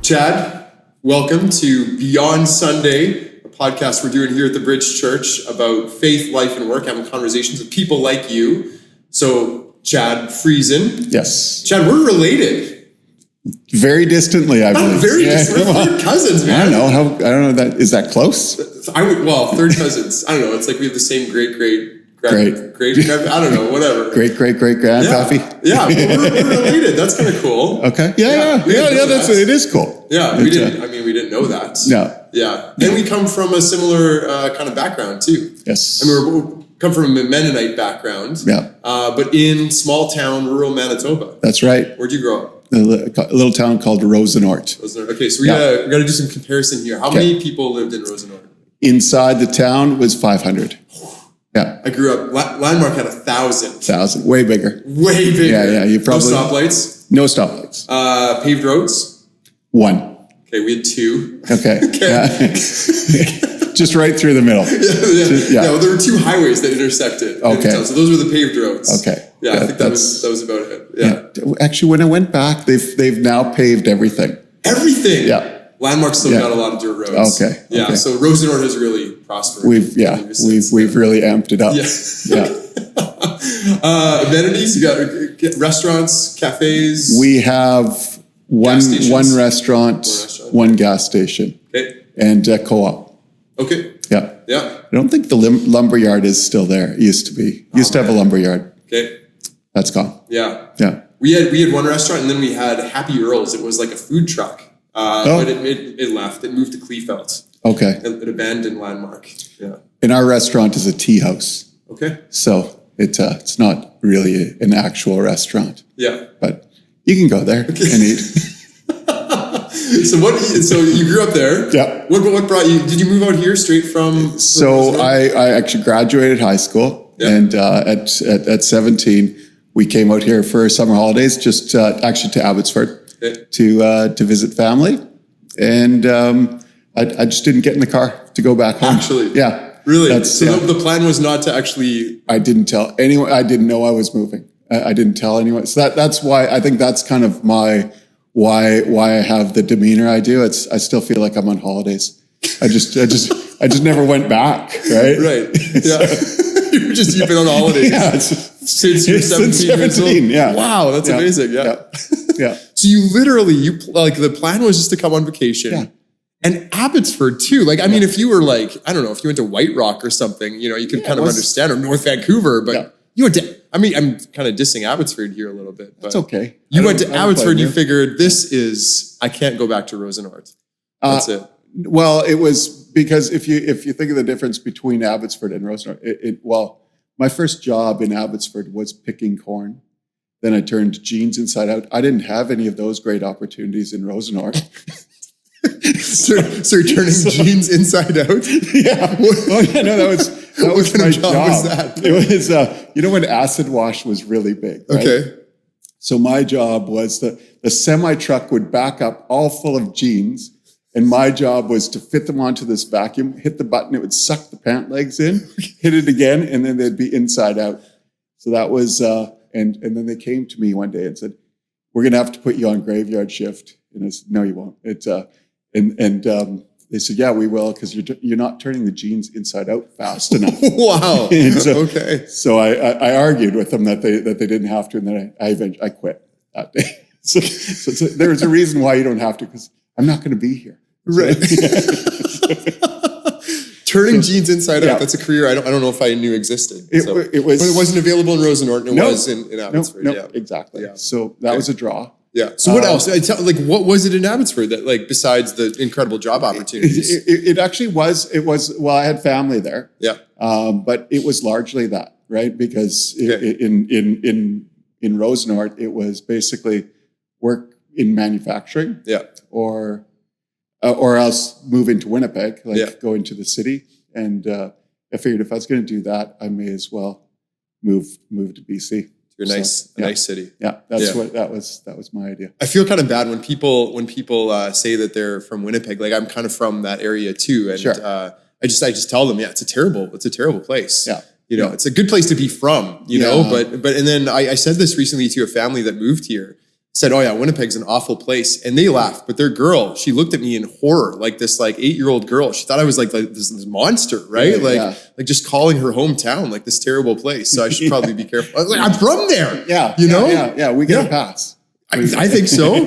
Chad, welcome to Beyond Sunday, a podcast we're doing here at the Bridge Church about faith, life, and work, having conversations with people like you. So, Chad Friesen. Yes. Chad, we're related. Very distantly, I believe. Not very distant. We're third cousins, man. I don't know. Is that close? Third cousins. I don't know. It's like we have the same great, I don't know, whatever. Great grandpappy. Yeah, we're related. That's kind of cool. Okay. Yeah. It is cool. Yeah, we didn't know that. No. Yeah, and we come from a similar kind of background too. Yes. I mean, we come from a Mennonite background. Yeah. But in small town, rural Manitoba. That's right. Where'd you grow up? A little town called Rosenort. Okay, so we gotta do some comparison here. How many people lived in Rosenort? Inside the town was 500. Yeah. I grew up, Landmark had 1,000. 1,000, way bigger. Way bigger. Yeah, you probably... No stoplights? No stoplights. Paved roads? 1. Okay, we had 2. Okay. Yeah. Just right through the middle. Yeah, well, there were 2 highways that intersected. Okay. So those were the paved roads. Okay. Yeah, I think that was about it. Yeah. Actually, when I went back, they've now paved everything. Everything? Yeah. Landmark's still got a lot of dirt roads. Okay. Yeah. So Rosenort has really prospered. We've really amped it up. Yeah. Amenities. You got restaurants, cafes. We have one restaurant, one gas station, and a co-op. Okay. Yeah. Yeah. I don't think the lumber yard is still there. It used to be. Used to have a lumber yard. Okay. That's gone. Yeah. Yeah. We had one restaurant, and then we had Happy Earl's. It was like a food truck. But it left. It moved to Kleefeld. Okay. It abandoned Landmark. Yeah. And our restaurant is a tea house. Okay. So it's not really an actual restaurant. Yeah. But you can go there and eat. So you grew up there. Yeah. What brought you? Did you move out here straight from? So I actually graduated high school, and at 17 we came out here for summer holidays, just actually to Abbotsford. Okay. To visit family, and I just didn't get in the car to go back home. Actually, yeah, really. The plan was not to actually. I didn't tell anyone. I didn't know I was moving. I didn't tell anyone. So that's why I think that's kind of my why I have the demeanor I do. I still feel like I'm on holidays. I just never went back. Right. Right. Yeah. You've been on holidays. Yeah. Since you're 17 years old. Yeah. Wow, that's amazing. Yeah. So you the plan was just to come on vacation. Yeah. And Abbotsford too. Like, I mean, if you were like, I don't know, if you went to White Rock or something, you could kind of understand, or North Vancouver, but you went to, I mean, I'm kind of dissing Abbotsford here a little bit, but it's okay. You went to Abbotsford, you figured I can't go back to Rosenort. That's it. Well, it was because if you think of the difference between Abbotsford and Rosenort, my first job in Abbotsford was picking corn. Then I turned jeans inside out. I didn't have any of those great opportunities in Rosenort. so you're turning jeans inside out? Yeah. That was my job. Was that? It was, when acid wash was really big. Right? Okay. So my job was the semi-truck would back up all full of jeans. And my job was to fit them onto this vacuum, hit the button, it would suck the pant legs in, hit it again, and then they'd be inside out. So that was, and then they came to me one day and said, "We're going to have to put you on graveyard shift." And I said, "No, you won't." They said, "Yeah, we will, because you're not turning the jeans inside out fast enough." Wow. Okay. So I argued with them that they didn't have to, and then I quit that day. So there's a reason why you don't have to, because I'm not going to be here. Right. Turning jeans inside out, that's a career I don't know if I knew existed. It was, but it wasn't available in Rosenort, and it was in Abbotsford. No, exactly. Yeah. So that was a draw. Yeah. So what else? What was it in Abbotsford that, besides the incredible job opportunities? It actually was, I had family there. Yeah. But it was largely that, right? Because in Rosenort, it was basically work in manufacturing. Yeah. Or else move into Winnipeg, go into the city. And I figured if I was going to do that, I may as well move to BC. A nice city. Yeah, that was my idea. I feel kind of bad when people say that they're from Winnipeg. Like, I'm kind of from that area too, and I just tell them, it's a terrible place. Yeah. It's a good place to be from, know, but and then I said this recently to a family that moved here. said, oh yeah, Winnipeg's an awful place. And they laughed, but their girl, she looked at me in horror, like this like 8-year-old girl. She thought I was like this monster, right? Like just calling her hometown like this terrible place. So I should probably be careful. I was like, I'm from there. Yeah. You know? Yeah. We get a pass. I think so.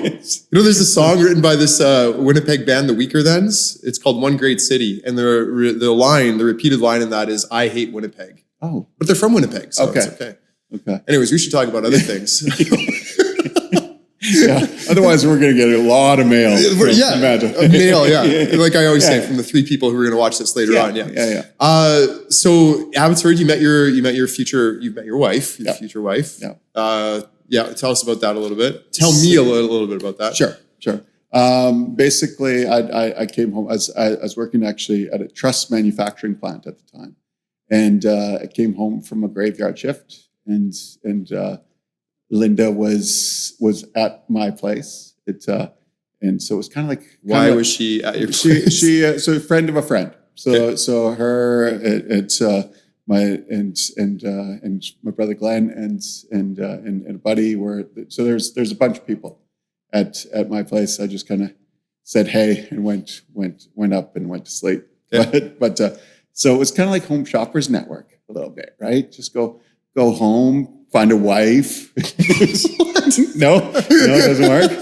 There's a song written by this Winnipeg band, the Weaker Thens. It's called One Great City. And the repeated line in that is, I hate Winnipeg. Oh. But they're from Winnipeg, so it's okay. Okay. Anyways, we should talk about other things. Yeah. Otherwise, we're going to get a lot of mail. Mail, yeah. Like I always say, from the 3 people who are going to watch this later on. Yeah. So Abbotsford, you met your wife, your future wife. Yeah. Tell us about that a little bit. Tell me a little bit about that. Sure. Basically, I came home. I was working actually at a truss manufacturing plant at the time, and I came home from a graveyard shift, and Linda was at my place. And so it was kind of like, why was she at your place? She so a friend of a friend. So her my brother Glenn and a buddy were. So there's a bunch of people at my place. I just kind of said hey and went up and went to sleep. Okay. But so it was kind of like Home Shoppers Network a little bit, right? Just go home. Find a wife. No, it doesn't work.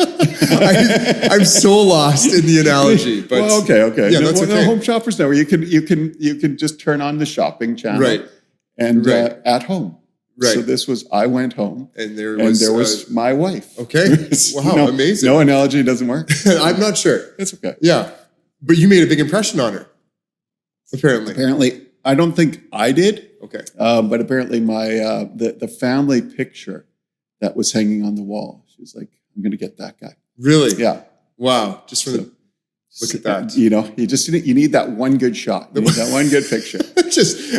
I'm so lost in the analogy. But well, okay. Yeah, that's okay. No, Home Shoppers Network. You can just turn on the shopping channel, right? And at home, right. So this was I went home, and there was my wife. Okay, wow, amazing. No analogy doesn't work. I'm not sure. It's okay. Yeah, but you made a big impression on her. Apparently, I don't think I did. Okay. But apparently the family picture that was hanging on the wall, she was like, I'm going to get that guy. Really? Yeah. Wow. Just for look at that. You need that one good shot. You need that one good picture.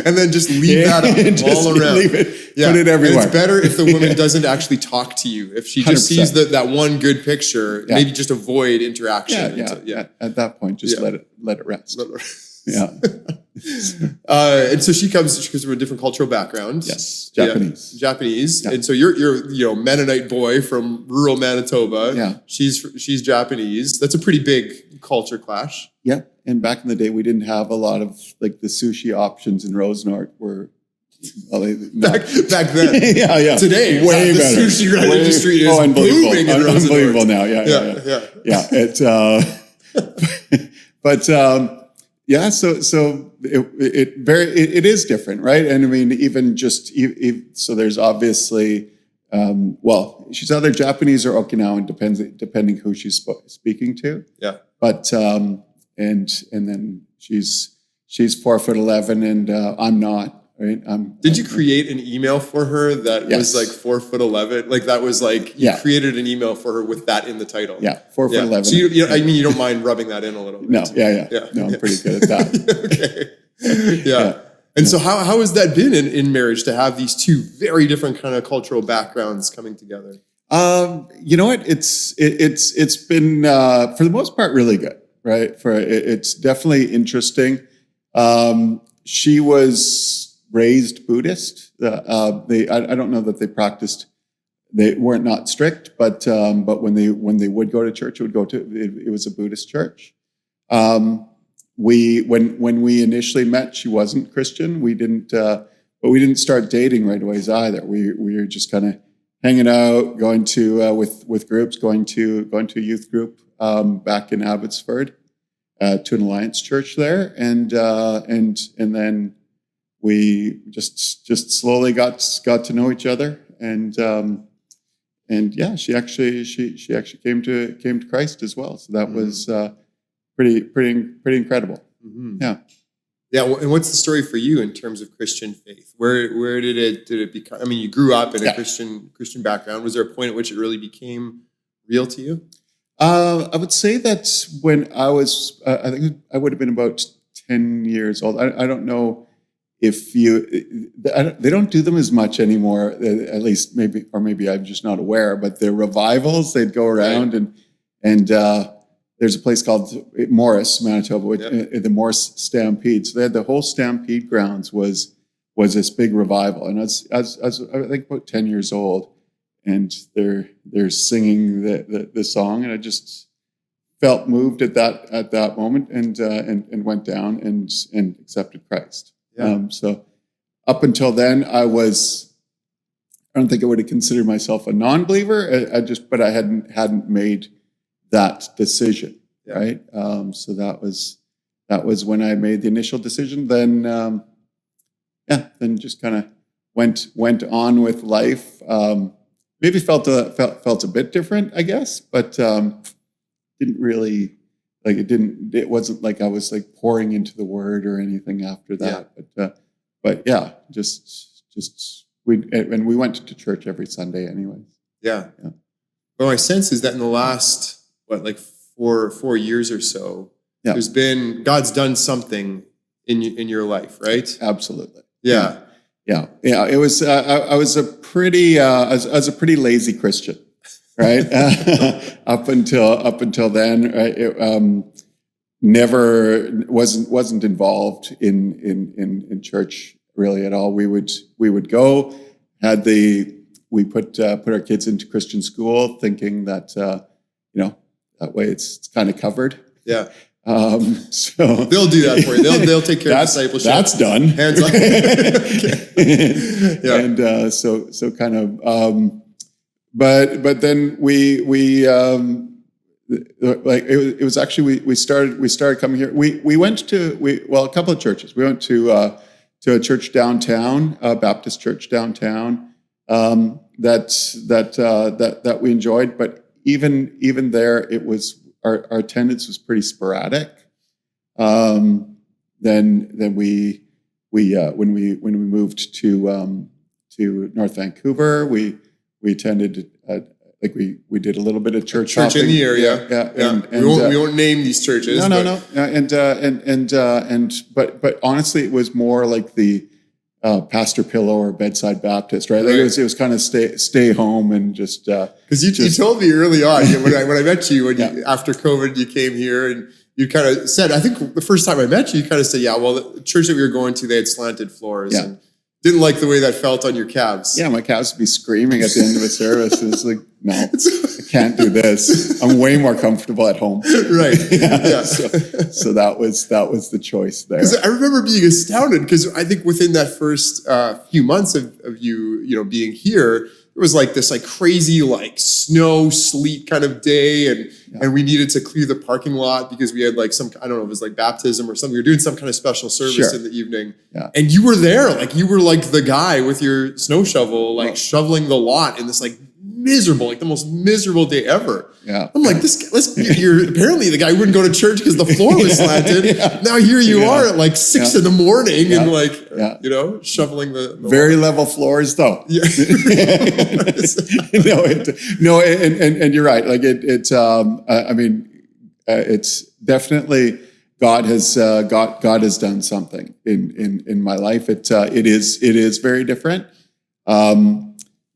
And then leave that up all around. Leave it. Yeah. Put it everywhere. And it's better if the woman doesn't actually talk to you. If she just 100%. Sees that one good picture, maybe just avoid interaction. Yeah. At that point, just let it rest. Yeah. And so she comes from a different cultural background. Yes. Japanese. Yeah. And so you're Mennonite boy from rural Manitoba. Yeah. She's Japanese. That's a pretty big culture clash. Yeah. And back in the day, we didn't have a lot of like the sushi options in Rosenort were back then. Yeah. Today, way better. The sushi industry is booming in Rosenort. Unbelievable now. Yeah. Yeah, so it is different, right? And I mean, even just so there's obviously she's either Japanese or Okinawan, depending who she's speaking to. Yeah. But and then she's 4'11" and I'm not. Right? Did you create an email for her that was like 4'11"? Like that was like you created an email for her with that in the title. Yeah, 4'11". So you don't mind rubbing that in a little bit? No, yeah. No, I'm pretty good at that. Okay. Yeah. And so how has that been in marriage to have these two very different kind of cultural backgrounds coming together? You know what? It's been for the most part really good, right? It's definitely interesting. She was raised Buddhist. I don't know that they practiced. They weren't not strict, but when they would go to church, it was a Buddhist church. When we initially met, she wasn't Christian. But we didn't start dating right away either. We were just kind of hanging out, going to with groups, going to a youth group back in Abbotsford, to an Alliance church there, and then we just slowly got to know each other, and yeah, she actually came to Christ as well. So that was pretty incredible. Mm-hmm. Yeah. And what's the story for you in terms of Christian faith? Where did it become? I mean, you grew up in a Christian background. Was there a point at which it really became real to you? I would say that when I was, I think I would have been about 10 years old. I don't know. They don't do them as much anymore, at least maybe I'm just not aware, but the revivals, they'd go around and there's a place called Morris, Manitoba, the Morris Stampede. So they had the whole Stampede grounds was this big revival. And I was I think about 10 years old. they're singing the song, and I just felt moved at that moment, and went down and accepted Christ. Yeah. So up until then, I don't think I would have considered myself a non-believer. But I hadn't made that decision. Yeah. Right. So that was when I made the initial decision. Then, then just kind of went on with life. Maybe felt a bit different, I guess, but didn't really it wasn't like I was like pouring into the Word or anything after that. Yeah. But yeah, just we went to church every Sunday anyways. Yeah. Well, my sense is that in the last, 4 years or so, there's been, God's done something in your life, right? Absolutely. Yeah. It was, I was a pretty lazy Christian, right? up until then, right? Never wasn't involved in church really at all. We would go, we put our kids into Christian school, thinking that that way it's kind of covered. Yeah. So they'll do that for you. They'll take care of discipleship. That's done. Hands up. Yeah. And so kind of, but then it was actually we started coming here. We went to a couple of churches. We went to a church downtown, a Baptist church downtown, that we enjoyed. But even there, it was our attendance was pretty sporadic. Then we when we moved to North Vancouver, we attended we did a little bit of church in the area. Yeah. And we won't name these churches. No. But honestly, it was more like the Pastor Pillow or Bedside Baptist, right? Like it was kind of stay home and just because you told me early on when I met you after COVID you came here and you kind of said, I think the first time I met you kind of said, the church that we were going to, they had slanted floors and didn't like the way that felt on your calves. Yeah, my calves would be screaming at the end of a service. It was like, no, I can't do this. I'm way more comfortable at home. Right. Yeah. So that was the choice there. I remember being astounded because I think within that first few months of you being here, it was like this crazy snow, sleet kind of day. And we needed to clear the parking lot because we had some, I don't know, it was baptism or something. We were doing some kind of special service in the evening. Yeah. And you were there, you were the guy with your snow shovel, shoveling the lot in this miserable, the most miserable day ever. Yeah. I'm like, you're apparently the guy who wouldn't go to church because the floor was slanted. Now here you are at 6 in the morning and shoveling the very level floors though. Yeah. And you're right. It's definitely God has done something in my life. It is very different.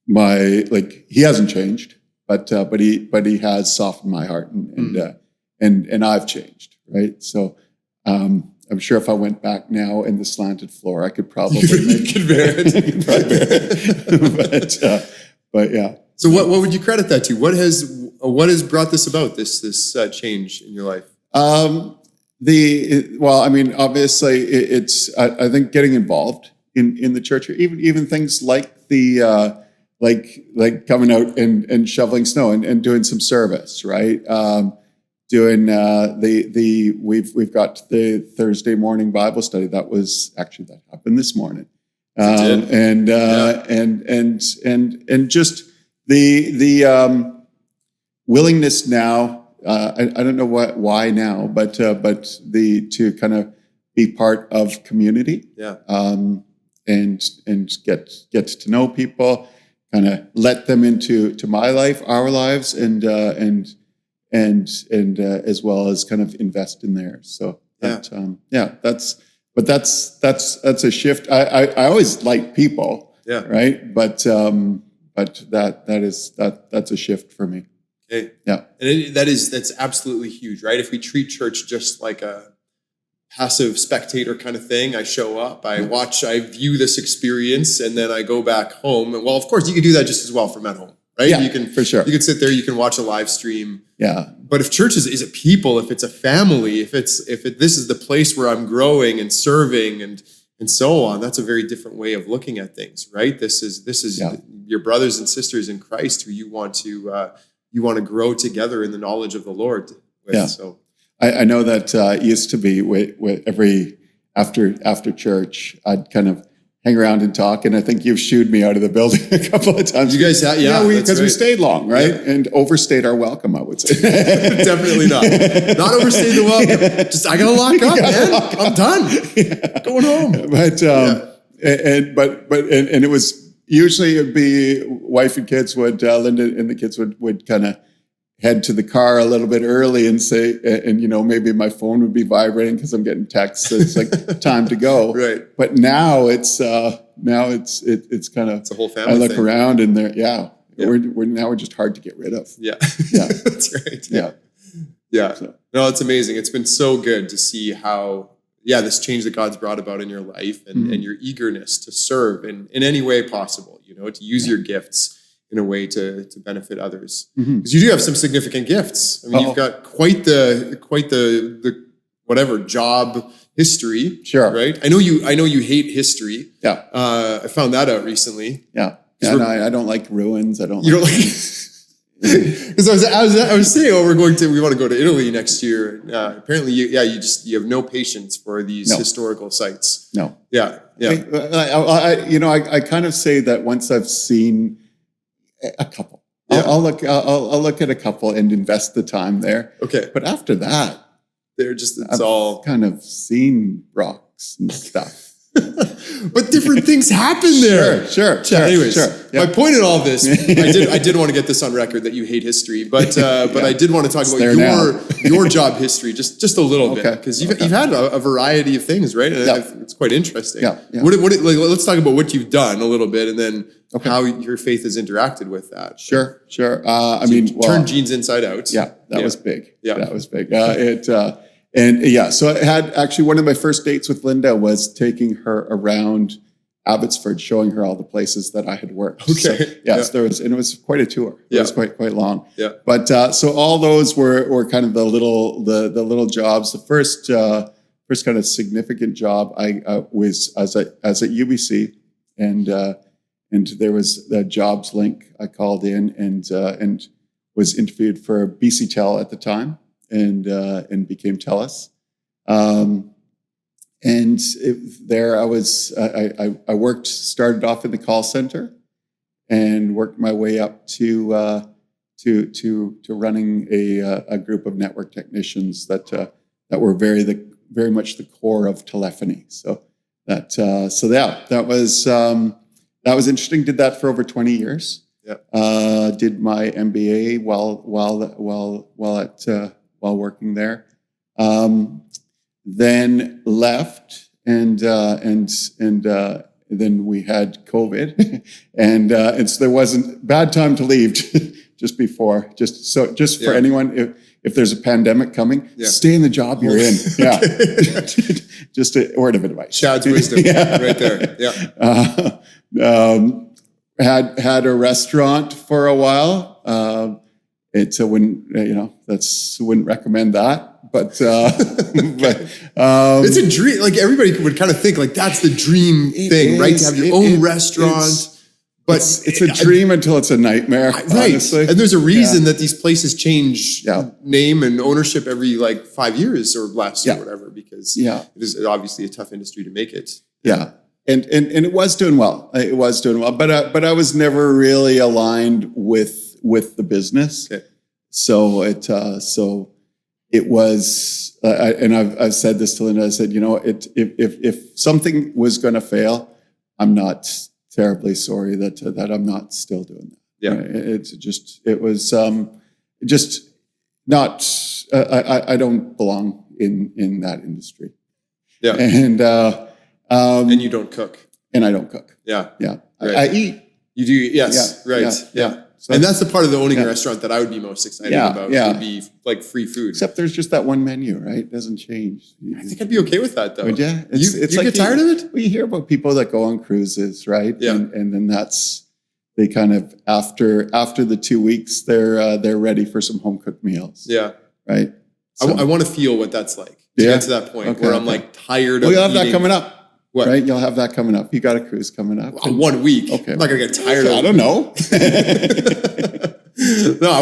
He hasn't changed, but he has softened my heart and I've changed, right? So I'm sure if I went back now in the slanted floor, I could probably bear it. But yeah. So what would you credit that to? What has brought this about? This change in your life? Obviously it's I think getting involved in the church, or even things like the like coming out and shoveling snow and doing some service, right? Doing we've got the Thursday morning Bible study that happened this morning, and just the willingness now. I don't know why now, but to kind of be part of community, and get to know people, kind of let them into my life, our lives, and as well as kind of invest in theirs. So that's a shift. I always like people, right? But that's a shift for me. Okay. Yeah. And that's absolutely huge, right? If we treat church just like a passive spectator kind of thing, I show up, I watch, I view this experience, and then I go back home. And well, of course, you can do that just as well from at home. right? Yeah, You can, for sure. You can sit there, you can watch a live stream. Yeah. But if church is a people, if it's a family, this is the place where I'm growing and serving and so on, that's a very different way of looking at things, right? This is your brothers and sisters in Christ who you want to grow together in the knowledge of the Lord with. Yeah. So I know that used to be every after church, I'd kind of hang around and talk, and I think you've shooed me out of the building a couple of times. You guys have, because we stayed long, right? Yeah. And overstayed our welcome, I would say. Definitely not. Not overstayed the welcome. Just I gotta lock up, man. I'm done. Going home. But it was usually it'd be wife and kids Linda and the kids would kind of head to the car a little bit early and say, and maybe my phone would be vibrating because I'm getting texts. So it's like time to go. Right. But now it's kind of, it's a whole family I look thing. around and we're just hard to get rid of. Yeah. Yeah. That's right. Yeah. Yeah. So. No, it's amazing. It's been so good to see how, this change that God's brought about in your life and your eagerness to serve in any way possible, to use your gifts in a way to benefit others, because you do have some significant gifts. I mean, you've got quite the whatever job history. Sure. Right. I know you hate history. Yeah. I found that out recently. Yeah. And I don't like ruins. You don't like. Because I was saying, we want to go to Italy next year. Apparently, you have no patience for these historical sites. No. Yeah. I kind of say that once I've seen a couple, I'll look at a couple and invest the time there. Okay. But after that, it's all kind of seen rocks and stuff. But different things happen there. Sure. Anyways, Yeah. my point in all this, I did want to get this on record that you hate history, but I did want to talk about your job history just a little bit, because you've had a variety of things, right? And it's quite interesting. Yeah. Let's talk about what you've done a little bit, and then how your faith has interacted with that. Sure. Turned jeans inside out. Yeah, that was big. Yeah, that was big. So I had actually one of my first dates with Linda was taking her around Abbotsford, showing her all the places that I had worked. Okay. So it was quite a tour. It was quite long. Yeah. But so all those were kind of the little jobs. The first kind of significant job I was as at UBC, and there was the jobs link. I called in and was interviewed for BC Tel at the time. And became Telus. There I was, I started off in the call center and worked my way up to running a group of network technicians that were very much the core of telephony. So that was interesting. Did that for over 20 years. Yeah. Did my MBA while working there, then left, and then we had COVID, and so there wasn't bad time to leave just before. Just for anyone, if there's a pandemic coming, stay in the job you're in. Yeah, just a word of advice. Chad's wisdom, right there. Yeah. Had a restaurant for a while. Wouldn't recommend that, but it's a dream. Like everybody would kind of think like that's the dream thing, right? To have your own restaurant. But it's a dream until it's a nightmare, right? Honestly. And there's a reason that these places change name and ownership every 5 years or less or whatever, because it is obviously a tough industry to make it. Yeah. And it was doing well. It was doing well, but I was never really aligned with the business. Okay. So it was, and I've said this to Linda. I said, if something was going to fail, I'm not terribly sorry that I'm not still doing that. Yeah. It was just not. I don't belong in that industry. Yeah. And you don't cook. And I don't cook. Yeah. Yeah. Right. I eat. You do. Yes. Right. Yeah. So, and that's the part of the owning a restaurant that I would be most excited about. Yeah. Would be like free food. Except there's just that one menu, right? It doesn't change. I think I'd be okay with that though. Would you? You get tired of it? Well, you hear about people that go on cruises, right? Yeah. And then that's they kind of after the 2 weeks, they're ready for some home cooked meals. Yeah. Right. So, I want to feel what that's like to get to that point where I'm like tired of you'll have eating. that coming up. What? Right? You'll have that coming up. You got a cruise coming up. 1 week. Okay. I'm not going to get tired of it. I don't know. No, I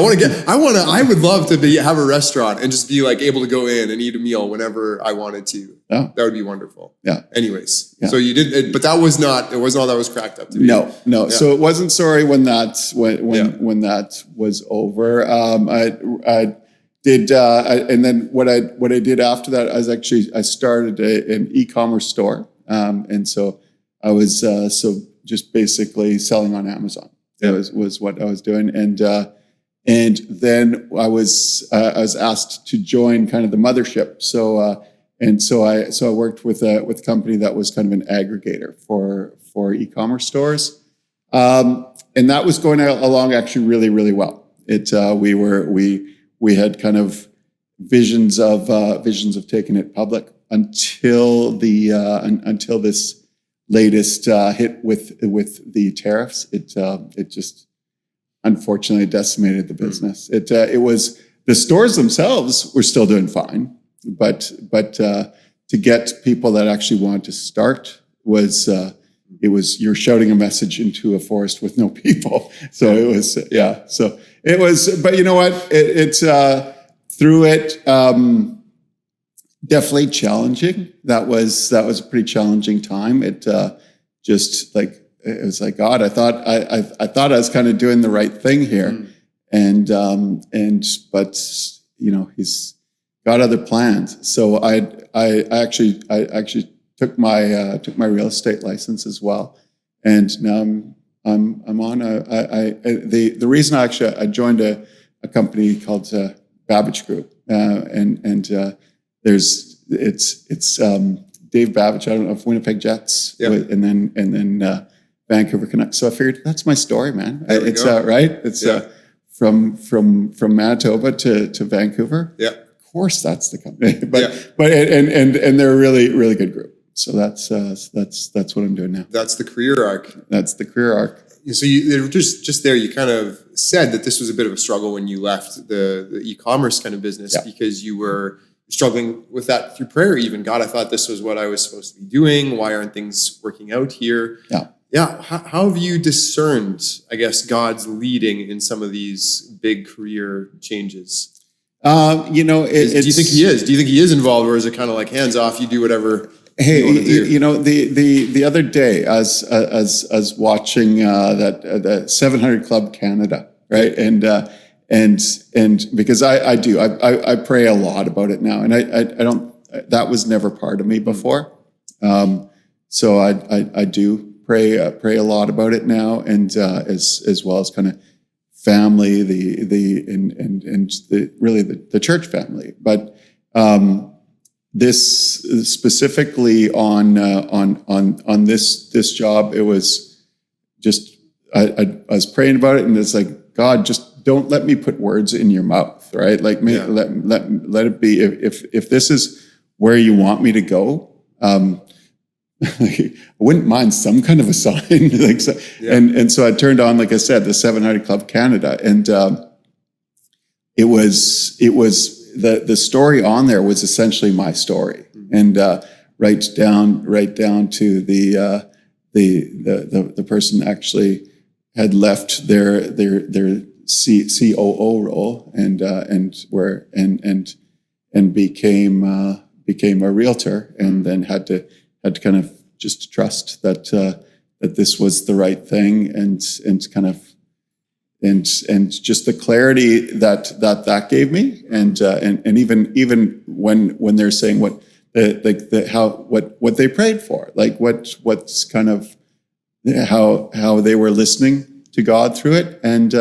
would love to have a restaurant and just be like able to go in and eat a meal whenever I wanted to. Yeah. That would be wonderful. Yeah. Anyways, so you did, but it wasn't all that was cracked up to be. No. Yeah. So it wasn't sorry when that was over. I did, and then what I did after that, I started an e-commerce store. And so I was, just basically selling on Amazon. That was what I was doing. And then I was asked to join kind of the mothership. So I worked with a company that was kind of an aggregator for e-commerce stores. And that was going along actually really, really well. We had kind of visions of taking it public until this latest hit with the tariffs. It just unfortunately decimated the business. It was the stores themselves were still doing fine, but to get people that actually wanted to start was you're shouting a message into a forest with no people. So it was So it was, but you know what? It's through it. Definitely challenging. That was a pretty challenging time. It was like, God, I thought I was kind of doing the right thing here, but he's got other plans. So I actually took my real estate license as well, and now I'm on the reason I joined a company called Babbage Group, and it's Dave Babbage out of Winnipeg Jets, and then Vancouver Canucks. So I figured that's my story, man. It's right. It's from Manitoba to Vancouver. Yeah, of course that's the company. But they're a really, really good group. So that's what I'm doing now. That's the career arc. That's the career arc. So you just there, you kind of said that this was a bit of a struggle when you left the e-commerce kind of business because you were struggling with that through prayer. Even, God, I thought this was what I was supposed to be doing. Why aren't things working out here? Yeah. How have you discerned, I guess, God's leading in some of these big career changes? Do you think He is? Do you think He is involved, or is it kind of like hands off? You do whatever. Hey, the other day, as watching the 700 Club Canada, right, and because I pray a lot about it now, and I don't, that was never part of me before, so I do pray a lot about it now, and as well as kind of family, and the church family, but this specifically on this job, it was just I was praying about it, and it's like, God, just don't let me put words in your mouth, right? Like, let it be. If this is where you want me to go, I wouldn't mind some kind of a sign. And so I turned on, like I said, the 700 Club Canada, and it was the story on there was essentially my story, and right down to the person actually had left their COO role and became a realtor, and then had to kind of just trust that this was the right thing, and just the clarity that gave me, and even when they're saying what they prayed for, like what's kind of how they were listening to God through it, and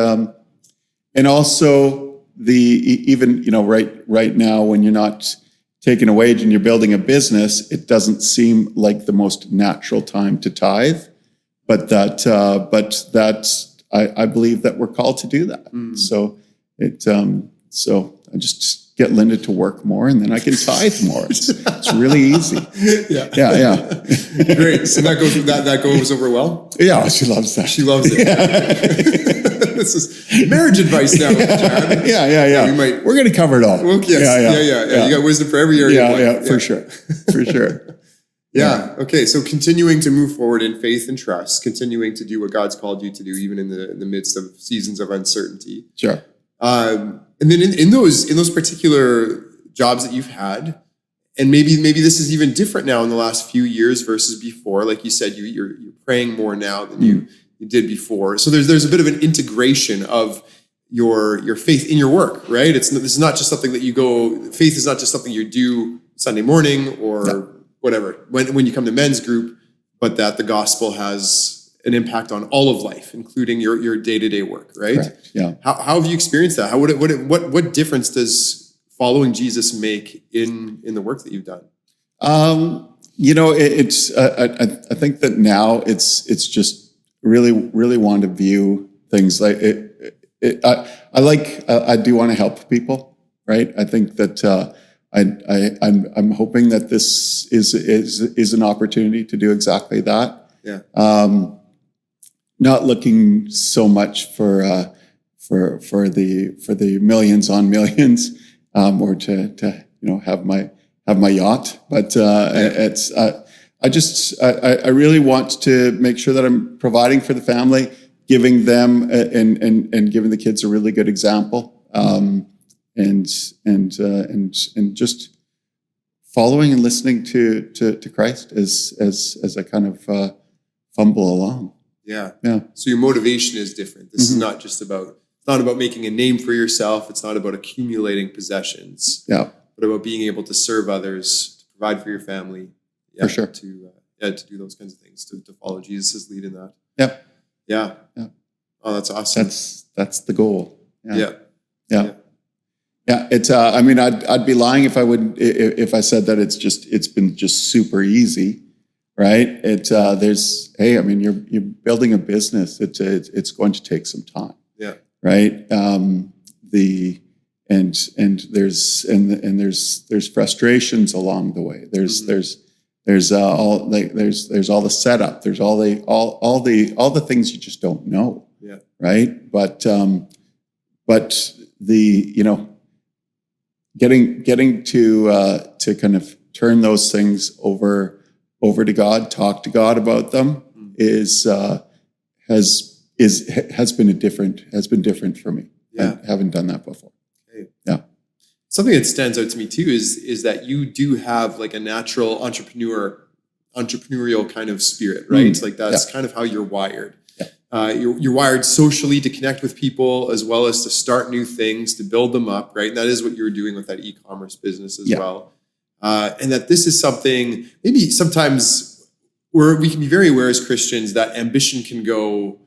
also right now when you're not taking a wage and you're building a business, it doesn't seem like the most natural time to tithe, but that I believe that we're called to do that. So so I just get Linda to work more, and then I can tithe more. It's really easy. Yeah. Great. So that goes over well? Yeah, she loves that. She loves it. Yeah. This is marriage advice now, John. Yeah. We're going to cover it all. Well, yes. Yeah. You got wisdom for every area of life. For sure. Yeah. Okay. So continuing to move forward in faith and trust, continuing to do what God's called you to do, even in the midst of seasons of uncertainty. Sure. And then in those particular jobs that you've had, and maybe this is even different now in the last few years versus before. Like you said, you're praying more now than you did before. So there's a bit of an integration of your faith in your work, right? This is not just something that faith is not just something you do Sunday morning or whatever, when you come to men's group, but that the gospel has an impact on all of life, including your day-to-day work, right? Correct. Yeah. How have you experienced that? What difference does following Jesus make in the work that you've done? It's I think that now it's just really want to view things like I do want to help people, right? I think that I'm hoping that this is an opportunity to do exactly that. Yeah. Not looking so much for the millions on millions, or to have my yacht, but I really want to make sure that I'm providing for the family, giving them and giving the kids a really good example. And just following and listening to Christ as I kind of fumble along. Yeah. So your motivation is different. This is not just about making a name for yourself. It's not about accumulating possessions. Yeah. But about being able to serve others, to provide for your family. Yeah, for sure. To do those kinds of things, to follow Jesus' lead in that. Yeah. Oh, that's awesome. That's the goal. Yeah. It's I'd be lying if I said that it's been just super easy, right? You're building a business. It's going to take some time. Yeah. Right. There's frustrations along the way. There's all the setup. There's all the things you just don't know. Yeah. Right. But getting to kind of turn those things over to God, talk to God about them has been different for me. Yeah. I haven't done that before. Okay. Yeah. Something that stands out to me too is that you do have like a natural entrepreneurial kind of spirit, right? Like that's kind of how you're wired. Yeah. You're wired socially to connect with people as well as to start new things, to build them up, right? And that is what you're doing with that e-commerce business as well. And that this is something maybe sometimes where we can be very aware as Christians that ambition can go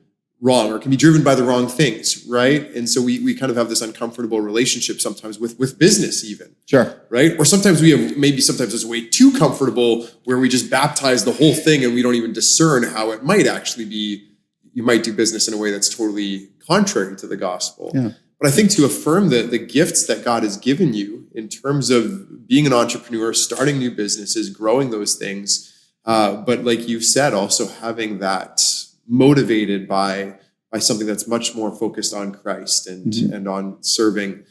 wrong or can be driven by the wrong things, right? And so we kind of have this uncomfortable relationship sometimes with business even. Sure. Right? Or sometimes it's way too comfortable where we just baptize the whole thing and we don't even discern how it might actually be. You might do business in a way that's totally contrary to the gospel. Yeah. But I think to affirm the gifts that God has given you in terms of being an entrepreneur, starting new businesses, growing those things, but like you said, also having that motivated by something that's much more focused on Christ and on serving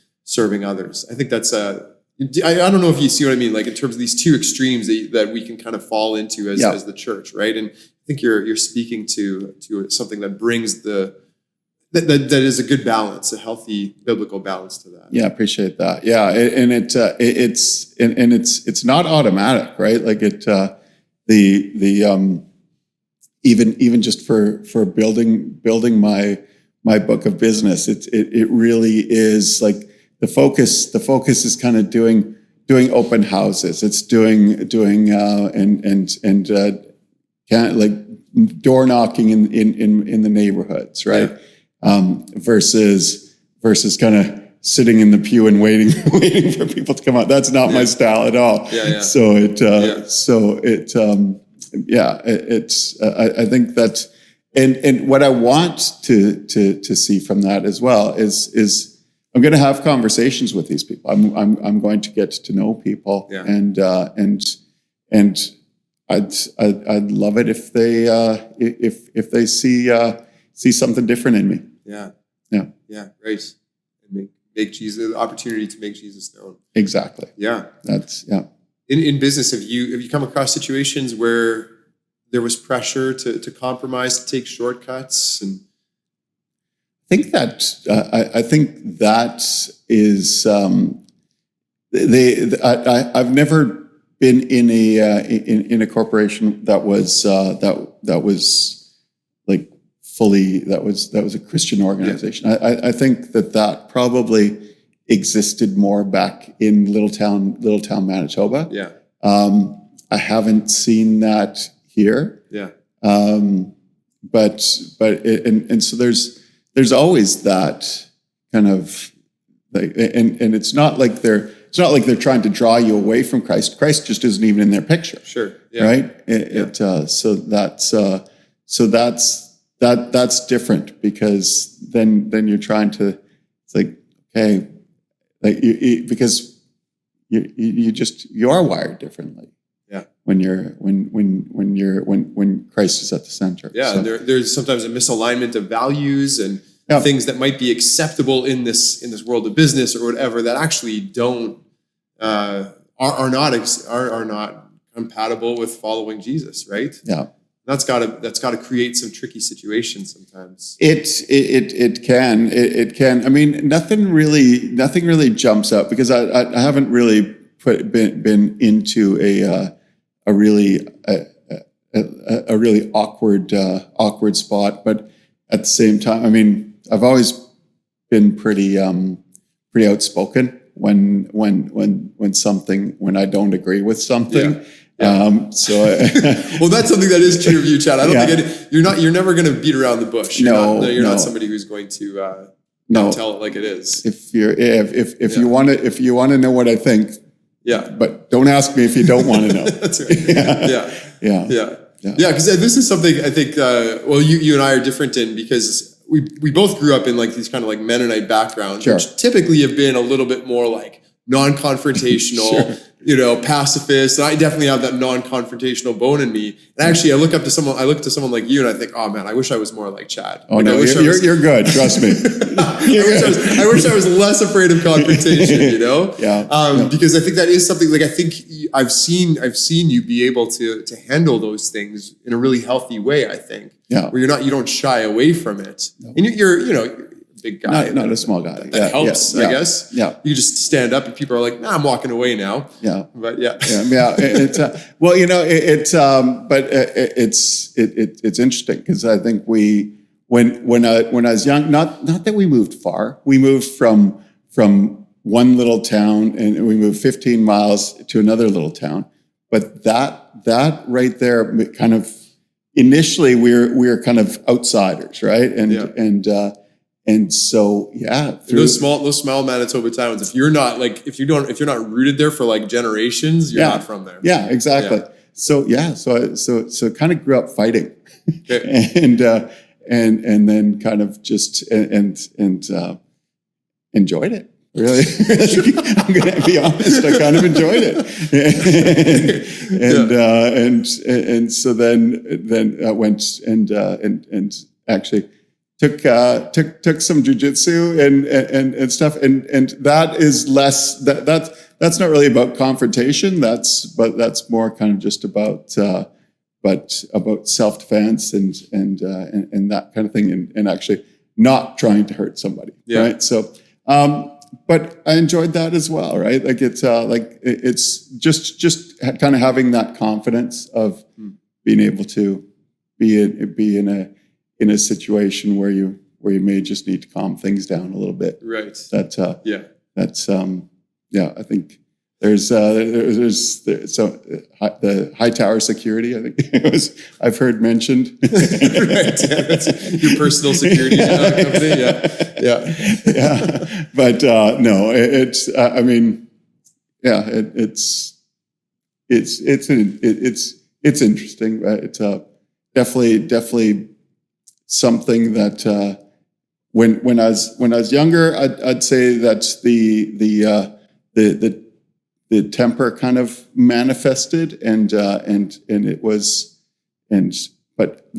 others. I think that's I don't know if you see what I mean, like in terms of these two extremes that we can kind of fall into as the church, right? And I think you're speaking to something that brings that is a good balance, a healthy biblical balance to that. Yeah, appreciate that. Yeah, it's not automatic, right? Like even just for building my book of business, it really is like the focus is kind of doing open houses. It's doing door knocking in the neighborhoods, right? Versus kind of sitting in the pew and waiting for people to come out. That's not my style at all. So I think that, and what I want to see from that as well is I'm going to have conversations with these people. I'm going to get to know people, and I'd love it if they see something different in me. Yeah, right. And make Jesus the opportunity to make Jesus known. Exactly. Yeah, that's In business, have you come across situations where there was pressure to compromise, to take shortcuts, and I think that is I've never been in a corporation that was like fully that was a Christian organization. I think that probably existed more back in little town Manitoba. I haven't seen that here. But so there's always that kind of like, and it's not like they're trying to draw you away from Christ. Christ just isn't even in their picture. Sure. Right. So that's different, because then you're trying to, it's like, okay, like because you are wired differently. When Christ is at the center. And there's sometimes a misalignment of values and things that might be acceptable in this world of business or whatever that actually don't are not compatible with following Jesus, right? That's got to create some tricky situations sometimes. It can. I mean, nothing really jumps out, because I haven't really been into a really awkward spot, but at the same time, I mean, I've always been pretty outspoken when I don't agree with something. So well, that's something that is true of you, Chad. I don't think you're never going to beat around the bush. You're not somebody who's going to tell it like it is. If you want to know what I think. But don't ask me if you don't want to know. That's right. Because this is something I think. You and I are different in, because we both grew up in like these kind of like Mennonite backgrounds, which typically have been a little bit more like non-confrontational, pacifist. And I definitely have that non-confrontational bone in me. And actually, I look to someone like you, and I think, oh man, I wish I was more like Chad. Oh, like, no, you're good. Trust me. I wish I was less afraid of confrontation. Because I think that is something, like, I think I've seen you be able to handle those things in a really healthy way. I think, where you don't shy away from it, and you're big guy, not a small guy. That helps, I guess. You just stand up, and people are like, "Nah, I'm walking away now." But It's it's interesting, because I think when I was young, not that we moved far, we moved from one little town, and we moved 15 miles to another little town. But that right there, kind of initially we were kind of outsiders, right? And so, those small Manitoba towns, if you're not rooted there for like generations, you're not from there. Yeah, exactly. So kind of grew up fighting, and then kind of just and enjoyed it. Really, I'm going to be honest. I kind of enjoyed it, and so then I went and actually took some jujitsu and stuff, and that is less that's not really about confrontation. That's more kind of just about self-defense and that kind of thing, and actually not trying to hurt somebody, right? So, but I enjoyed that as well, right? Like it's just kind of having that confidence of being able to be in a situation where you may just need to calm things down a little bit. Right. I think there's the high tower security, I think I've heard mentioned. Right. Your personal security company. But no, it's it's interesting. It's definitely something that when I was younger, I'd say that the temper kind of manifested, and it was, but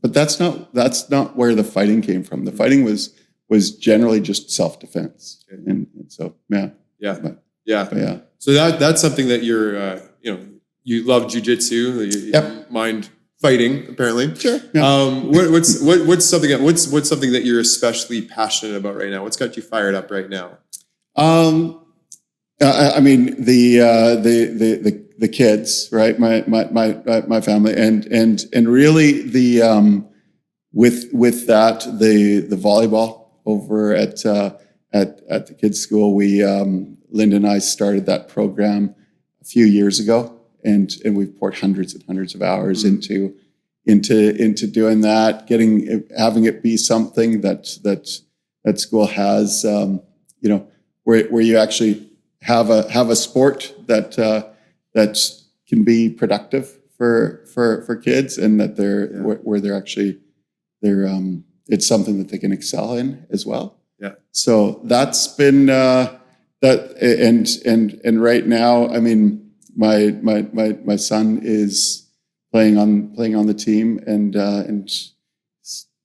that's not where the fighting came from. The fighting was generally just self-defense, and so yeah. So that's something that you're you love jiu-jitsu, you mind fighting, apparently. Sure. Yeah. What's something that you're especially passionate about right now? What's got you fired up right now? I mean the kids, right? My family, and really with that the volleyball over at the kids' school. We Linda and I started that program a few years ago, and we've poured hundreds and hundreds of hours into doing that, having it be something that school has, where you actually have a sport that can be productive for kids, and that it's something that they can excel in as well. Yeah. So that's been that, and right now, I mean, my son is playing on the team, and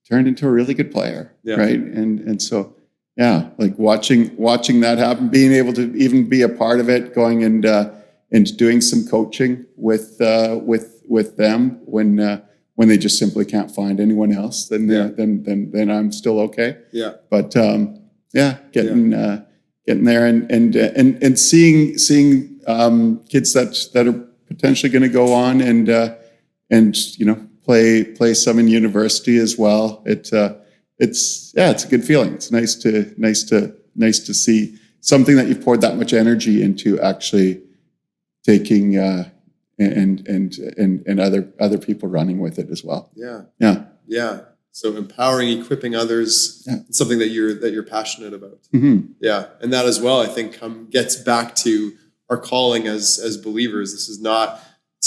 turned into a really good player, right? And so like watching that happen, being able to even be a part of it, going and doing some coaching with them when they just simply can't find anyone else, then I'm still okay. Yeah. But getting there and seeing kids that are potentially going to go on and play some in university as well. It's a good feeling. It's nice to see something that you've poured that much energy into actually taking and other people running with it as well. Yeah. So empowering, equipping others, it's something that you're passionate about. Mm-hmm. Yeah, and that as well, I think, gets back to our calling as believers. It's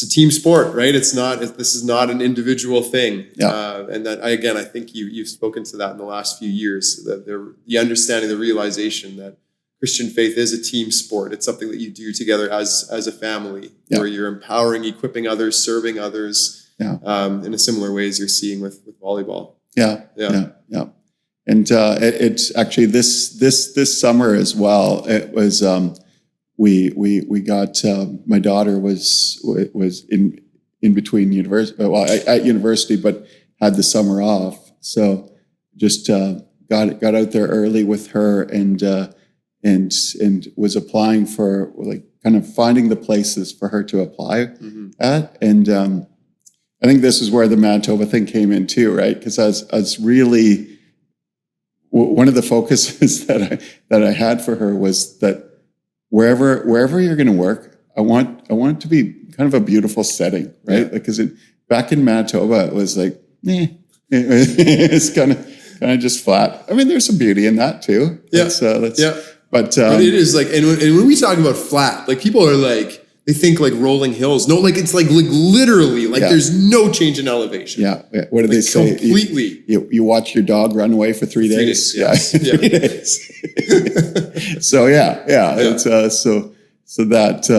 a team sport, right? This is not an individual thing. Yeah. And that I think you've spoken to that in the last few years, that the understanding, the realization that Christian faith is a team sport. It's something that you do together as a family, where you're empowering, equipping others, serving others, in a similar way as you're seeing with volleyball. Yeah. And it's actually this summer as well. It was we got my daughter was in between university, at university, but had the summer off. So just got out there early with her, and was applying for, like, kind of finding the places for her to apply at. And I think this is where the Manitoba thing came in too, right? Because I was really, one of the focuses that I had for her was that wherever you're going to work, I want it to be kind of a beautiful setting, right? Yeah. Because back in Manitoba, it was like, it's kind of just flat. I mean, there's some beauty in that too. But it is like, and when we talk about flat, like, people are like, they think like rolling hills. No, like, it's like literally, like, there's no change in elevation. Yeah. What do they say? Completely. You watch your dog run away for 3 days. 3 days. Yeah. 3 days. So it's so that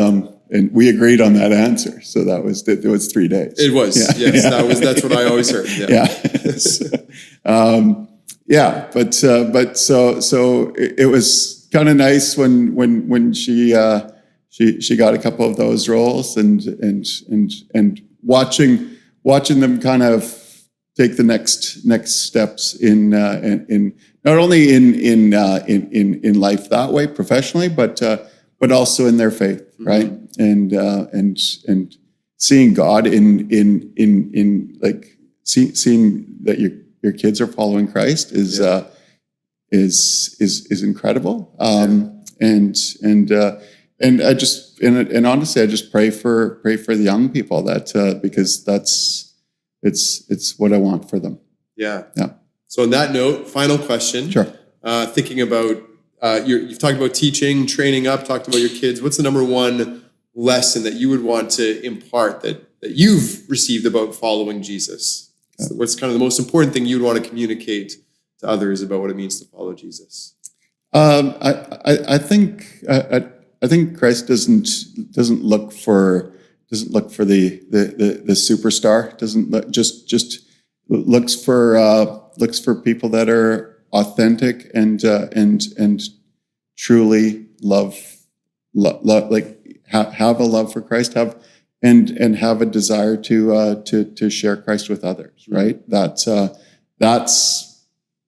and we agreed on that answer. So it was 3 days. It was. Yeah. Yes. That's what I always heard. Yeah. But so it was kind of nice when she got a couple of those roles, and watching them kind of take the next steps in not only in life that way professionally, but also in their faith, right? And seeing God in like seeing that your kids are following Christ is incredible. And I just, and honestly, I just pray for the young people, that because it's what I want for them. Yeah. So on that note, final question. Sure. Thinking about, you've talked about teaching, training up, talked about your kids. What's the number one lesson that you would want to impart that you've received about following Jesus? What's kind of the most important thing you'd want to communicate to others about what it means to follow Jesus? I think Christ doesn't look for the superstar. Just looks for people that are authentic and truly love like have a love for Christ, have a desire to share Christ with others. Right. That's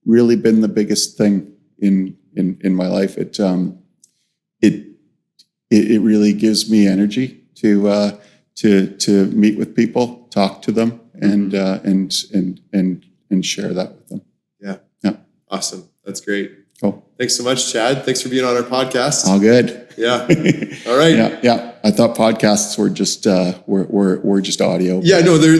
really been the biggest thing in my life. It really gives me energy to meet with people, talk to them, and share that with them. Yeah. Awesome. That's great. Cool. Thanks so much, Chad. Thanks for being on our podcast. All good. Yeah. All right. Yeah. I thought podcasts were just were just audio. Yeah. No, they're on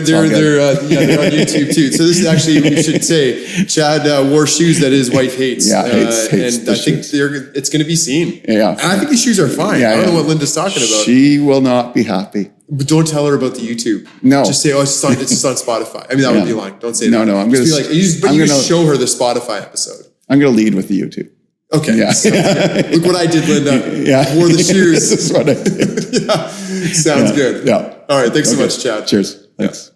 YouTube too. So this is actually, we should say, Chad wore shoes that his wife hates. Yeah, hates and I think it's going to be seen. Yeah. And I think these shoes are fine. Yeah, I don't know what Linda's talking about. She will not be happy. But don't tell her about the YouTube. No. Just say, it's just on Spotify. I mean, that would be lying. Don't say that. No. I'm going to you show her the Spotify episode. I'm going to lead with the YouTube. Okay. Yeah. Look what I did, Linda. Yeah. Wore the shoes. This is what I did. Yeah. Sounds good. Yeah. All right. Thanks so much, Chad. Cheers. Thanks.